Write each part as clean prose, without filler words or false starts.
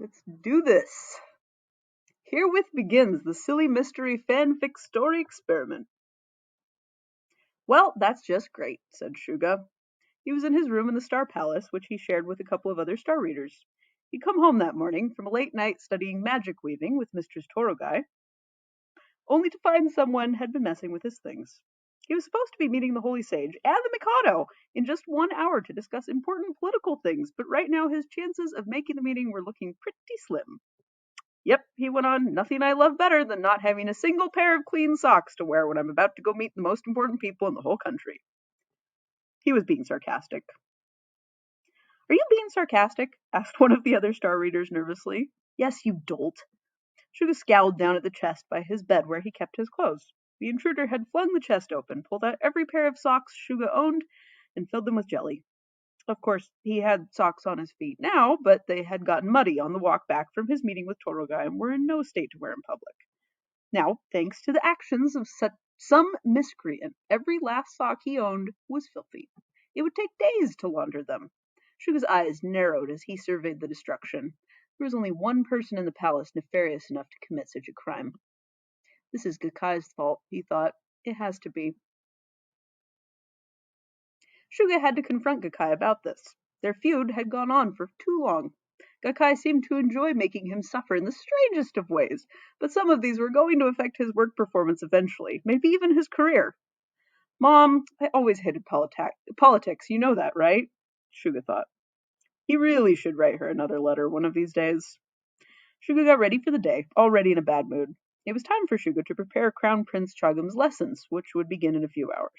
Let's do this. Herewith begins the silly mystery fanfic story experiment. Well, that's just great, said Shuga. He was in his room in the Star Palace, which he shared with a couple of other star readers. He'd come home that morning from a late night studying magic weaving with Mistress Torogai, only to find someone had been messing with his things. He was supposed to be meeting the Holy Sage and the Mikado in just 1 hour to discuss important political things, but right now his chances of making the meeting were looking pretty slim. Yep, he went on, nothing I love better than not having a single pair of clean socks to wear when I'm about to go meet the most important people in the whole country. He was being sarcastic. Are you being sarcastic? Asked one of the other star readers nervously. Yes, you dolt. Shuga scowled down at the chest by his bed where he kept his clothes. The intruder had flung the chest open, pulled out every pair of socks Shuga owned, and filled them with jelly. Of course, he had socks on his feet now, but they had gotten muddy on the walk back from his meeting with Torogai and were in no state to wear in public. Now, thanks to the actions of some miscreant, every last sock he owned was filthy. It would take days to launder them. Shuga's eyes narrowed as he surveyed the destruction. There was only one person in the palace nefarious enough to commit such a crime. This is Gakai's fault, he thought. It has to be. Shuga had to confront Gakai about this. Their feud had gone on for too long. Gakai seemed to enjoy making him suffer in the strangest of ways, but some of these were going to affect his work performance eventually, maybe even his career. Mom, I always hated politics, you know that, right? Shuga thought. He really should write her another letter one of these days. Shuga got ready for the day, already in a bad mood. It was time for Shuga to prepare Crown Prince Chagum's lessons, which would begin in a few hours.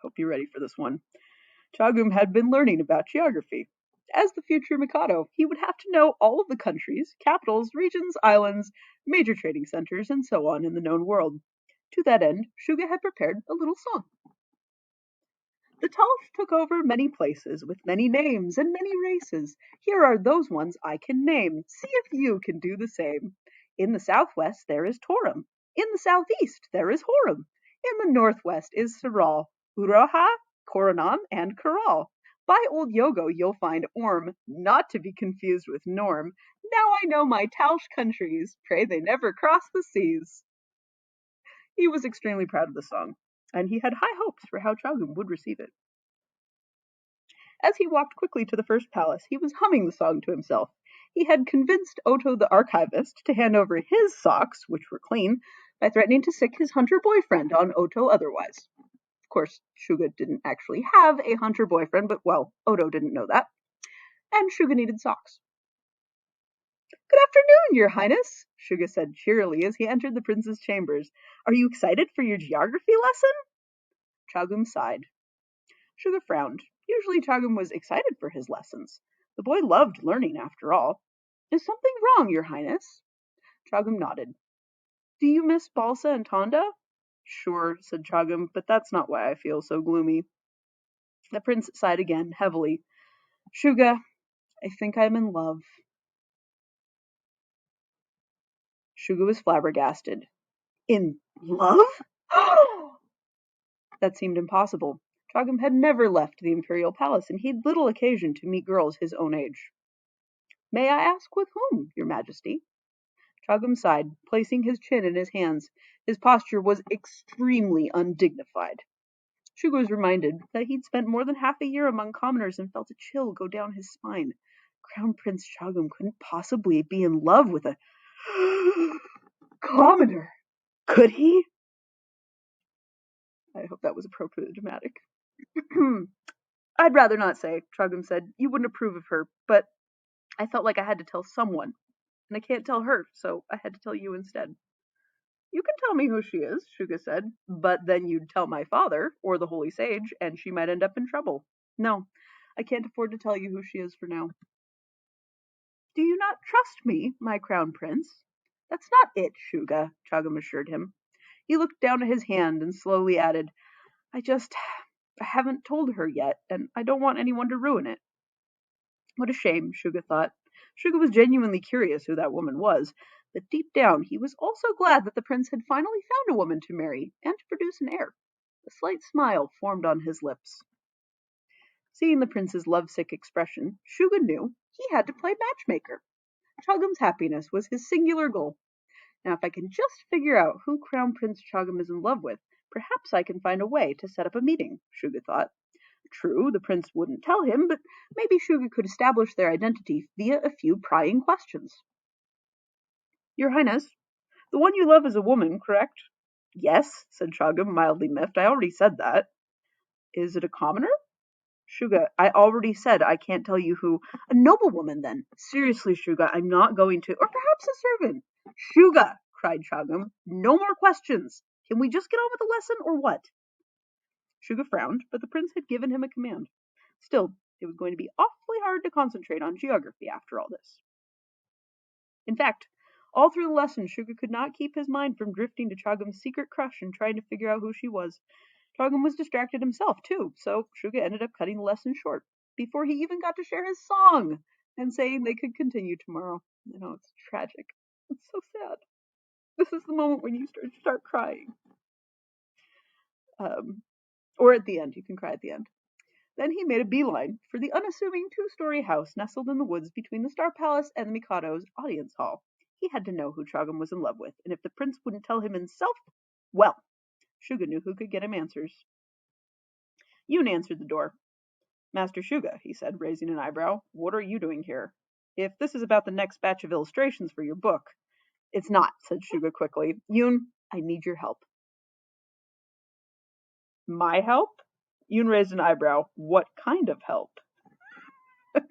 Hope you're ready for this one. Chagum had been learning about geography. As the future Mikado, he would have to know all of the countries, capitals, regions, islands, major trading centers, and so on in the known world. To that end, Shuga had prepared a little song. The Talsh took over many places, with many names and many races. Here are those ones I can name. See if you can do the same. In the southwest there is Torum. In the southeast there is Horum. In the northwest is Saral, Uraha, Koronam, and Karal. By Old Yogo you'll find Orm, not to be confused with Norm. Now I know my Talsh countries, pray they never cross the seas. He was extremely proud of the song, and he had high hopes for how Chagum would receive it. As he walked quickly to the first palace, he was humming the song to himself. He had convinced Oto the archivist to hand over his socks, which were clean, by threatening to sick his hunter boyfriend on Oto otherwise. Of course, Shuga didn't actually have a hunter boyfriend, but, well, Oto didn't know that. And Shuga needed socks. Good afternoon, Your Highness, Shuga said cheerily as he entered the prince's chambers. Are you excited for your geography lesson? Chagum sighed. Shuga frowned. Usually Chagum was excited for his lessons. The boy loved learning, after all. Is something wrong, Your Highness? Chagum nodded. Do you miss Balsa and Tonda? Sure, said Chagum, but that's not why I feel so gloomy. The prince sighed again, heavily. Shuga, I think I'm in love. Shuga was flabbergasted. In love? That seemed impossible. Chagum had never left the imperial palace, and he'd little occasion to meet girls his own age. May I ask with whom, Your Majesty? Chagum sighed, placing his chin in his hands. His posture was extremely undignified. Shuga was reminded that he'd spent more than half a year among commoners and felt a chill go down his spine. Crown Prince Chagum couldn't possibly be in love with a commoner, could he? I hope that was appropriately dramatic. I'd rather not say, Chagum said. You wouldn't approve of her, but I felt like I had to tell someone, and I can't tell her, so I had to tell you instead. You can tell me who she is, Shuga said, but then you'd tell my father, or the Holy Sage, and she might end up in trouble. No, I can't afford to tell you who she is for now. Do you not trust me, my crown prince? That's not it, Shuga, Chagum assured him. He looked down at his hand and slowly added, I haven't told her yet, and I don't want anyone to ruin it. What a shame, Shuga thought. Shuga was genuinely curious who that woman was, but deep down he was also glad that the prince had finally found a woman to marry and to produce an heir. A slight smile formed on his lips. Seeing the prince's lovesick expression, Shuga knew he had to play matchmaker. Chagum's happiness was his singular goal. Now, if I can just figure out who Crown Prince Chagum is in love with, perhaps I can find a way to set up a meeting, Shuga thought. True, the prince wouldn't tell him, but maybe Shuga could establish their identity via a few prying questions. Your Highness, the one you love is a woman, correct? Yes, said Chagum, mildly miffed. I already said that. Is it a commoner? Shuga, I already said I can't tell you who. A noblewoman, then. Seriously, Shuga, I'm not going to. Or perhaps a servant. Shuga, cried Chagum. No more questions. Can we just get on with the lesson, or what? Shuga frowned, but the prince had given him a command. Still, it was going to be awfully hard to concentrate on geography after all this. In fact, all through the lesson, Shuga could not keep his mind from drifting to Chagum's secret crush and trying to figure out who she was. Chagum was distracted himself, too, so Shuga ended up cutting the lesson short before he even got to share his song and saying they could continue tomorrow. You know, it's tragic. It's so sad. This is the moment when you start crying. Or at the end. You can cry at the end. Then he made a beeline for the unassuming two-story house nestled in the woods between the Star Palace and the Mikado's audience hall. He had to know who Chagum was in love with, and if the prince wouldn't tell him himself, well, Shuga knew who could get him answers. Yoon answered the door. Master Shuga, he said, raising an eyebrow, what are you doing here? If this is about the next batch of illustrations for your book. It's not, said Shuga quickly. Yoon, I need your help. My help? Yoon raised an eyebrow. What kind of help? Shuga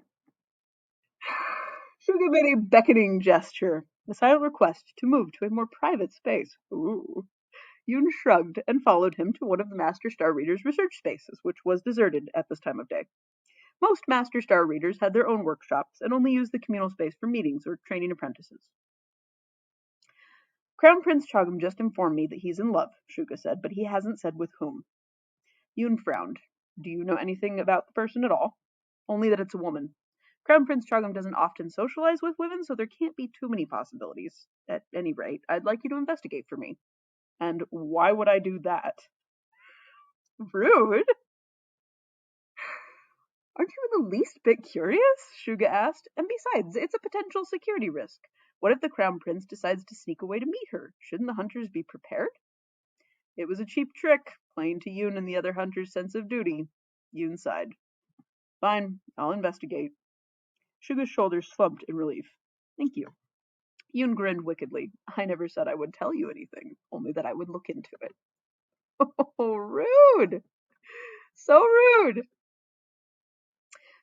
made a beckoning gesture, a silent request to move to a more private space. Ooh. Yoon shrugged and followed him to one of the Master Star Reader's research spaces, which was deserted at this time of day. Most Master Star Readers had their own workshops and only used the communal space for meetings or training apprentices. Crown Prince Chagum just informed me that he's in love, Shuga said, but he hasn't said with whom. Yoon frowned. Do you know anything about the person at all? Only that it's a woman. Crown Prince Chagum doesn't often socialize with women, so there can't be too many possibilities. At any rate, I'd like you to investigate for me. And why would I do that? Rude? Aren't you in the least bit curious? Shuga asked. And besides, it's a potential security risk. What if the Crown Prince decides to sneak away to meet her? Shouldn't the hunters be prepared? It was a cheap trick, plain to Yoon and the other hunters' sense of duty. Yoon sighed. Fine, I'll investigate. Shuga's shoulders slumped in relief. Thank you. Yoon grinned wickedly. I never said I would tell you anything, only that I would look into it. Oh, rude! So rude!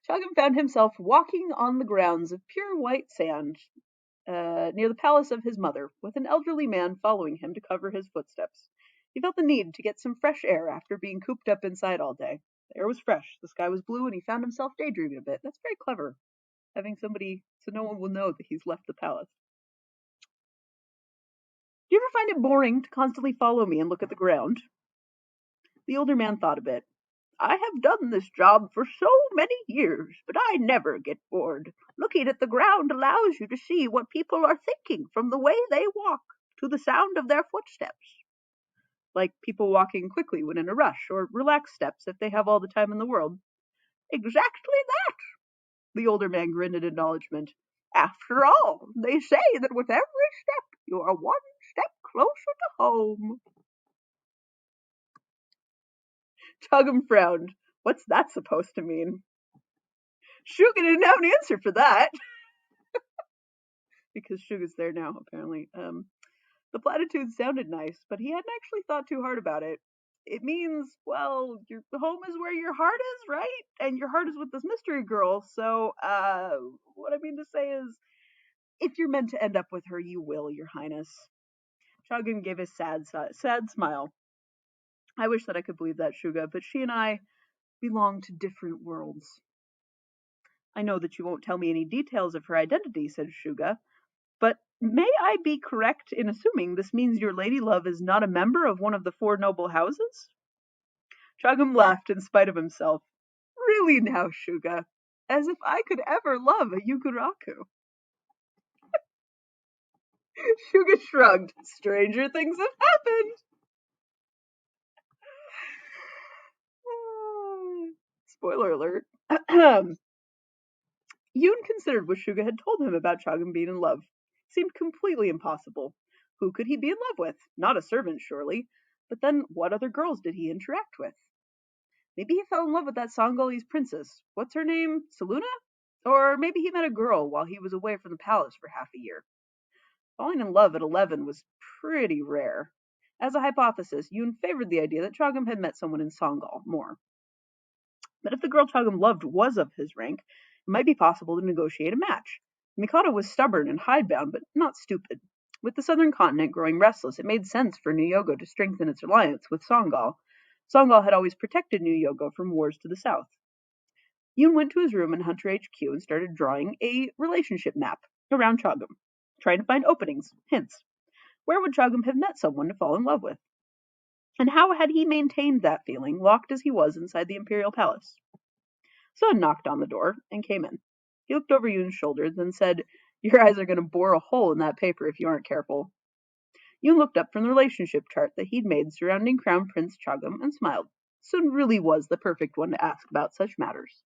Chagum found himself walking on the grounds of pure white sand near the palace of his mother, with an elderly man following him to cover his footsteps. He felt the need to get some fresh air after being cooped up inside all day. The air was fresh, the sky was blue, and he found himself daydreaming a bit. That's very clever, having somebody so no one will know that he's left the palace. Do you ever find it boring to constantly follow me and look at the ground? The older man thought a bit. I have done this job for so many years, but I never get bored. Looking at the ground allows you to see what people are thinking from the way they walk to the sound of their footsteps. Like people walking quickly when in a rush, or relaxed steps if they have all the time in the world. Exactly that, the older man grinned in acknowledgement. After all, they say that with every step you are one step closer to home. Chagum frowned. What's that supposed to mean? Shuga didn't have an answer for that. Because Shuga's there now, apparently. The platitude sounded nice, but he hadn't actually thought too hard about it. It means, well, your home is where your heart is, right? And your heart is with this mystery girl, so, what I mean to say is, if you're meant to end up with her, you will, Your Highness. Chagum gave a sad smile. I wish that I could believe that, Shuga, but she and I belong to different worlds. I know that you won't tell me any details of her identity, said Shuga, but may I be correct in assuming this means your lady love is not a member of one of the 4 noble houses? Chagum laughed in spite of himself. Really now, Shuga, as if I could ever love a Yuguraku. Shuga shrugged. Stranger things have happened. Spoiler alert. Yoon considered what Suga had told him about Chagum being in love. It seemed completely impossible. Who could he be in love with? Not a servant, surely. But then, what other girls did he interact with? Maybe he fell in love with that Songolese princess. What's her name? Saluna? Or maybe he met a girl while he was away from the palace for half a year. Falling in love at 11 was pretty rare. As a hypothesis, Yoon favored the idea that Chagum had met someone in Songal more. But if the girl Chagum loved was of his rank, it might be possible to negotiate a match. Mikado was stubborn and hidebound, but not stupid. With the southern continent growing restless, it made sense for New Yogo to strengthen its alliance with Songal. Songal had always protected New Yogo from wars to the south. Yoon went to his room in Hunter HQ and started drawing a relationship map around Chagum, trying to find openings, hints. Where would Chagum have met someone to fall in love with? And how had he maintained that feeling, locked as he was inside the Imperial Palace? Sun knocked on the door and came in. He looked over Yoon's shoulder, then said, "Your eyes are going to bore a hole in that paper if you aren't careful." Yoon looked up from the relationship chart that he'd made surrounding Crown Prince Chagum and smiled. Sun really was the perfect one to ask about such matters.